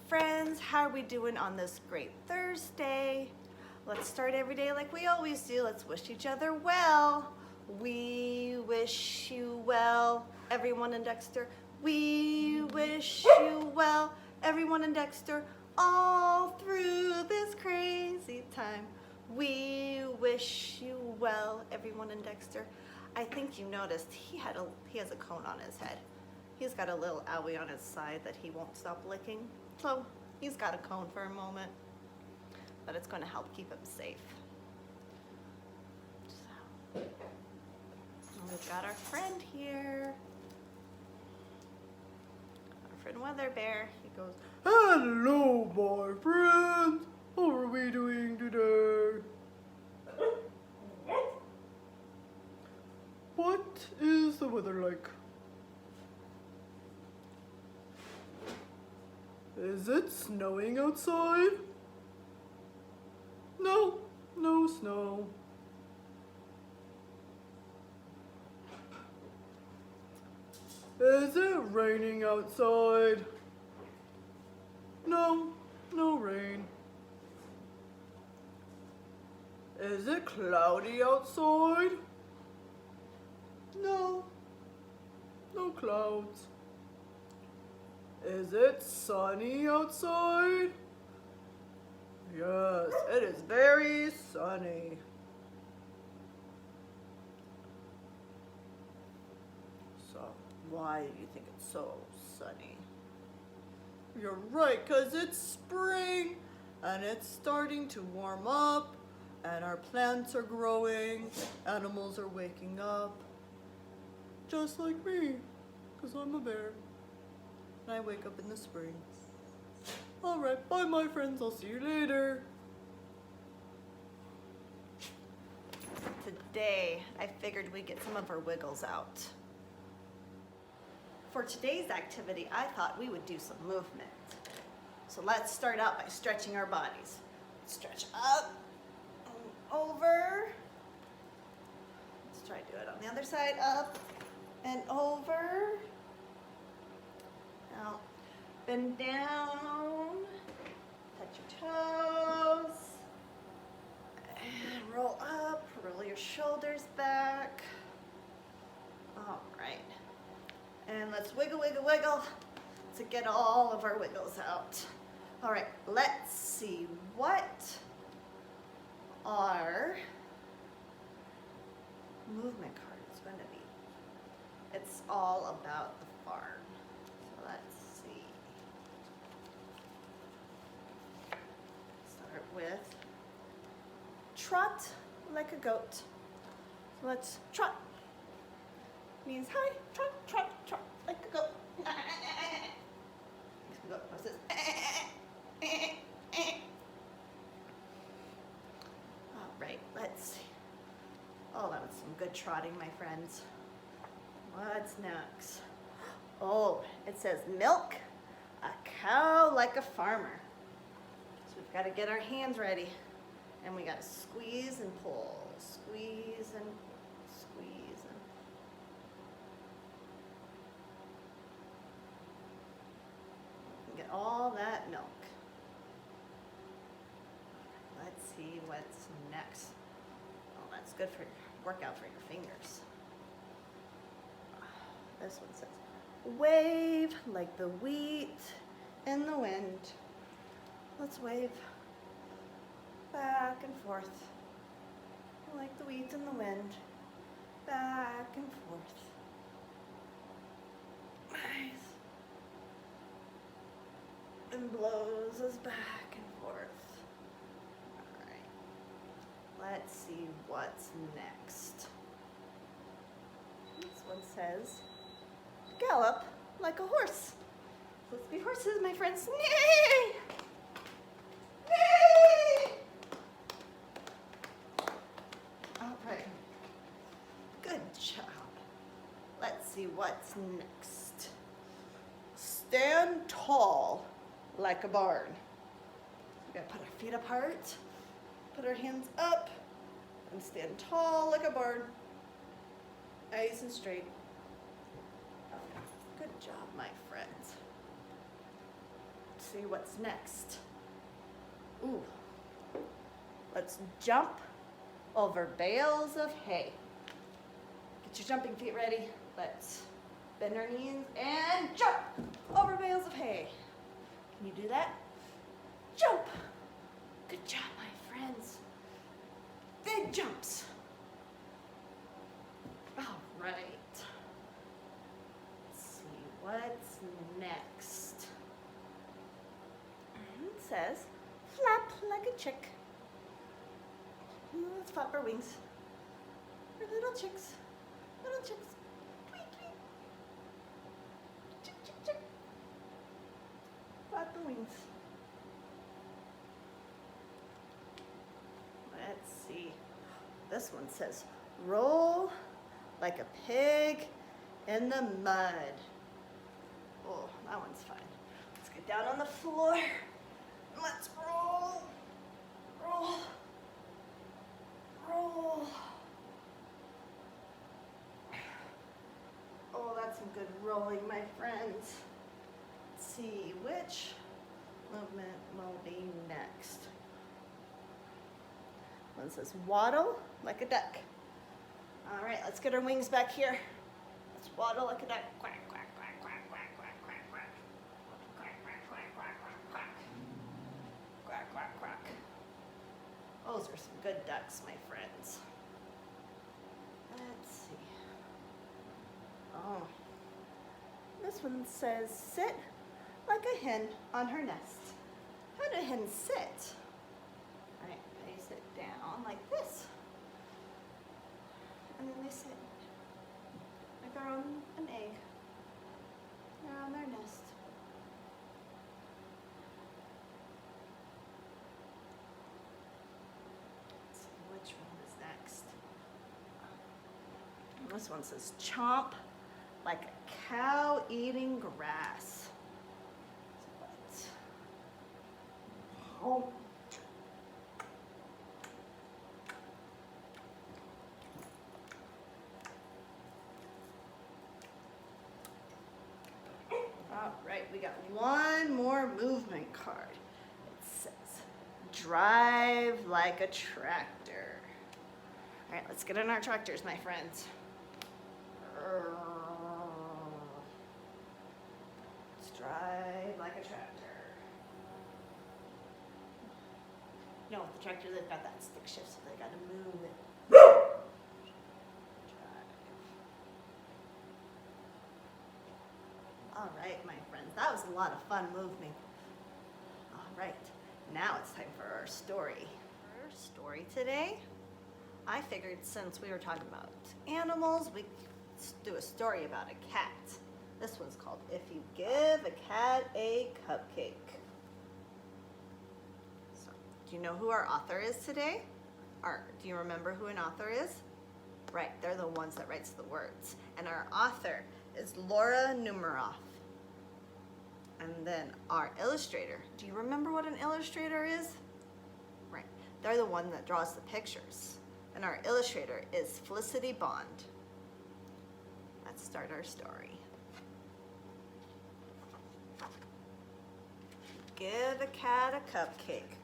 friends. How are we doing on this great Thursday? Let's start every day like we always do. Let's wish each other well. We wish you well, everyone in Dexter. We wish you well, everyone in Dexter, all through this crazy time. We wish you well, everyone in Dexter. I think you noticed he has a cone on his head. He's got a little owie on his side that he won't stop licking. So he's got a cone for a moment, but it's going to help keep him safe. So, we've got our friend here. Our friend Weather Bear. He goes, "Hello, my friends. How are we doing today? What is the weather like? Is it snowing outside? No, no snow. Is it raining outside? No, no rain. Is it cloudy outside? No, no clouds. Is it sunny outside? Yes, it is very sunny. So, why do you think it's so sunny? You're right, 'cause it's spring and it's starting to warm up and our plants are growing, animals are waking up. Just like me, 'cause I'm a bear. And I wake up in the spring. Alright, bye my friends, I'll see you later. today I figured we'd get some of our wiggles out. For today's activity, I thought we would do some movement. So let's start out by stretching our bodies. Stretch up, over. Let's try to do it on the other side. Up and over. Now, bend down, touch your toes, and roll up, roll your shoulders back. All right. And let's wiggle, wiggle, wiggle to get all of our wiggles out. All right, let's see what our movement card is going to be. It's all about the farm. So let's see. Start with trot like a goat. So let's trot. Means hi, trot, trot, trot like a goat. Makes me go, what's this? All right, let's see. Oh, that was some good trotting, my friends. What's next? Oh, it says milk a cow like a farmer. So we've got to get our hands ready. And we got to squeeze and pull, squeeze and squeeze and get all that milk. Let's see what's next. Oh, that's good for workout for your fingers. This one says, wave like the wheat in the wind. Let's wave back and forth like the wheat in the wind. Back and forth. Nice. And blows us back and forth. All right. Let's see what's next. This one says, gallop like a horse. Let's be horses, my friends. Neigh! Neigh! All right. Good job. Let's see what's next. Stand tall like a barn. We gotta put our feet apart, put our hands up, and stand tall like a barn. Nice and straight. Good job, my friends. see what's next. Ooh. Let's jump over bales of hay. Get your jumping feet ready. Let's bend our knees and jump over bales of hay. Can you do that? Jump. Good job, my friends. Big jumps. All right. Let's see what's next. It says, flap like a chick. Let's flap our wings. We're little chicks. Little chicks. Tweet, tweet. Chick, chick, chick. Flap the wings. Let's see. This one says, roll like a pig in the mud. Oh, that one's fine. Let's get down on the floor. Let's roll. Roll. Roll. Oh, that's some good rolling, my friends. Let's see which movement will be next. One says waddle like a duck. All right, let's get our wings back here. Let's waddle like a duck. Quack, quack, quack, quack, quack, quack, quack, quack. Quack, quack, quack, quack, quack, quack. Quack, quack, quack. Those are some good ducks, my friends. Let's see. Oh, this one says sit like a hen on her nest. How do hens sit? All right, they sit down like this. And then they sit like they're on an egg. They're on their nest. Let's see which one is next. This one says chomp like a cow eating grass. Oh. All right, we got one more movement card. It says, drive like a tractor. All right, let's get in our tractors, my friends. Let's drive like a tractor. You know, with the tractor, they've got that stick shift, so they got to move it. All right, my friends, that was a lot of fun moving. All right, now it's time for our story. Our story today, I figured since we were talking about animals, we could do a story about a cat. This one's called If You Give a Cat a Cupcake. So, do you know who our author is today? Or do you remember who an author is? Right, they're the ones that writes the words. And our author is Laura Numeroff. And then our illustrator. Do you remember what an illustrator is? Right, they're the one that draws the pictures. And our illustrator is Felicity Bond. Let's start our story. Give a Cat a Cupcake.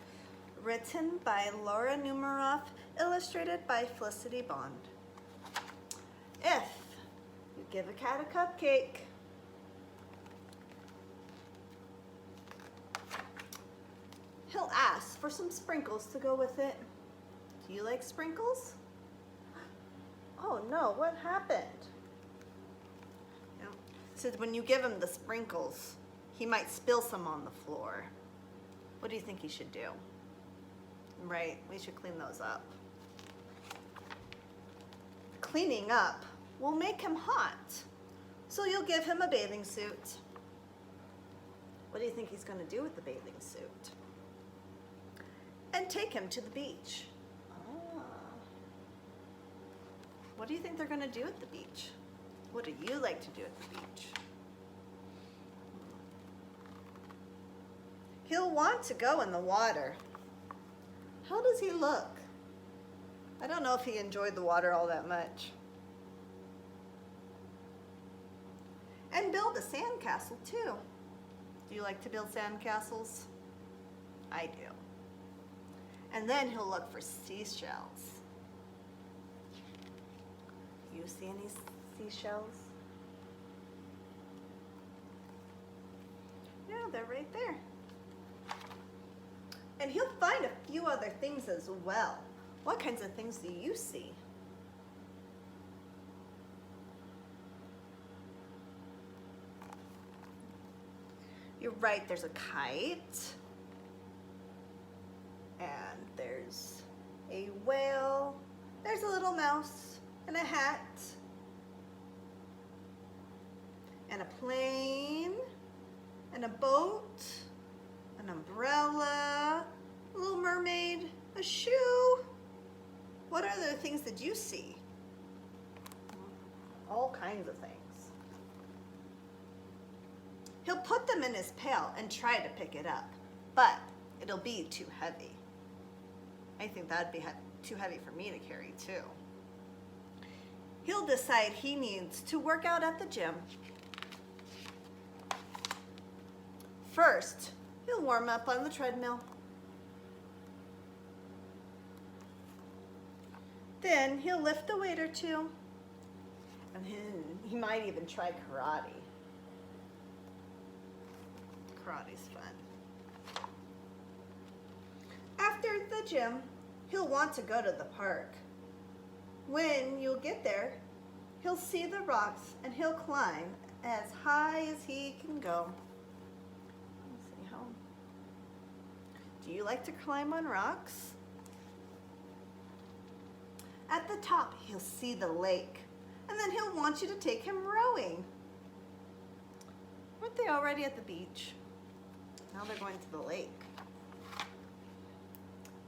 Written by Laura Numeroff, illustrated by Felicity Bond. If you give a cat a cupcake, he'll ask for some sprinkles to go with it. Do you like sprinkles? Oh no, what happened? So when you give him the sprinkles, he might spill some on the floor. What do you think he should do? Right, we should clean those up. Cleaning up will make him hot, so you'll give him a bathing suit. What do you think he's going to do with the bathing suit? And take him to the beach. What do you think they're going to do at the beach? What do you like to do at the beach? He'll want to go in the water. How does he look? I don't know if he enjoyed the water all that much. And build a sandcastle too. Do you like to build sandcastles? I do. And then he'll look for seashells. You see any seashells? Yeah, they're right there. And he'll find a few other things as well. What kinds of things do you see? You're right, there's a kite. And there's a whale. There's a little mouse and a hat. And a plane. And a boat. An umbrella. A little mermaid. A shoe. What other things did you see? All kinds of things. He'll put them in his pail and try to pick it up, but it'll be too heavy. I think that'd be too heavy for me to carry too. He'll decide he needs to work out at the gym. First, he'll warm up on the treadmill. Then he'll lift a weight or two. And he might even try karate. Karate's fun. After the gym, he'll want to go to the park. When you'll get there, he'll see the rocks and he'll climb as high as he can go. Let's see how. Do you like to climb on rocks? At the top, he'll see the lake, and then he'll want you to take him rowing. Weren't they already at the beach? Now they're going to the lake.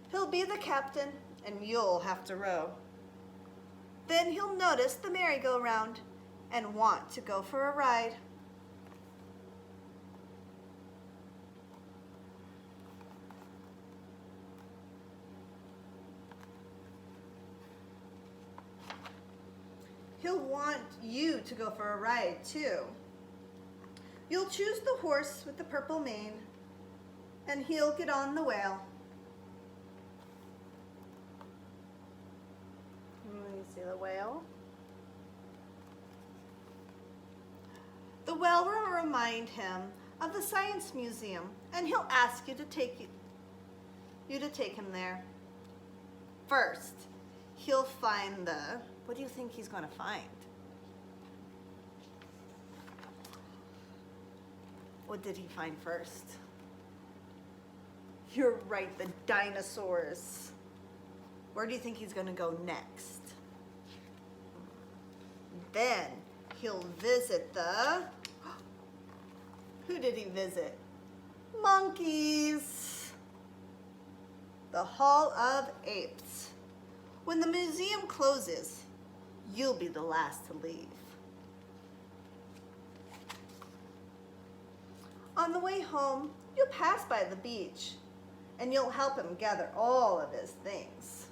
He'll be the captain, and you'll have to row. Then he'll notice the merry-go-round and want to go for a ride. He'll want you to go for a ride too. You'll choose the horse with the purple mane, and he'll get on the whale. You see the whale? The whale will remind him of the Science Museum, and he'll ask you to take him there. First, he'll find the. What do you think he's going to find? What did he find first? You're right, the dinosaurs. Where do you think he's going to go next? Then he'll visit the. Who did he visit? Monkeys. The Hall of Apes. When the museum closes, you'll be the last to leave. On the way home, you'll pass by the beach, and you'll help him gather all of his things.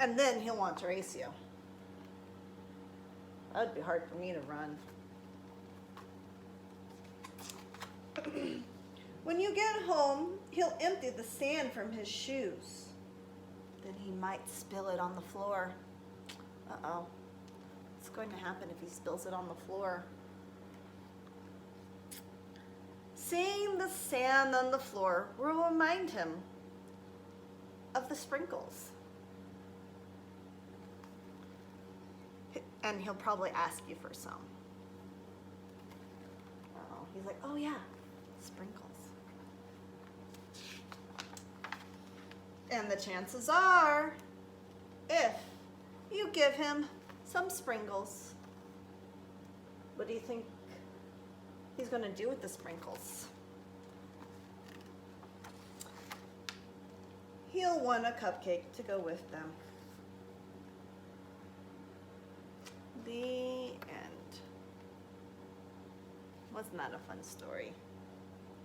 And then he'll want to race you. That would be hard for me to run. When you get home, he'll empty the sand from his shoes. Then he might spill it on the floor. Uh-oh. What's going to happen if he spills it on the floor? Seeing the sand on the floor will remind him of the sprinkles. And he'll probably ask you for some. Uh-oh. He's like, oh yeah, sprinkles. And the chances are, if you give him some sprinkles, what do you think he's going to do with the sprinkles? He'll want a cupcake to go with them. The end. Wasn't that a fun story?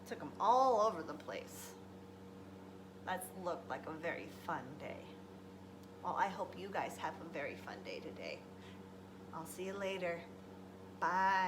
Took them all over the place. That looked like a very fun day. Well, I hope you guys have a very fun day today. I'll see you later. Bye.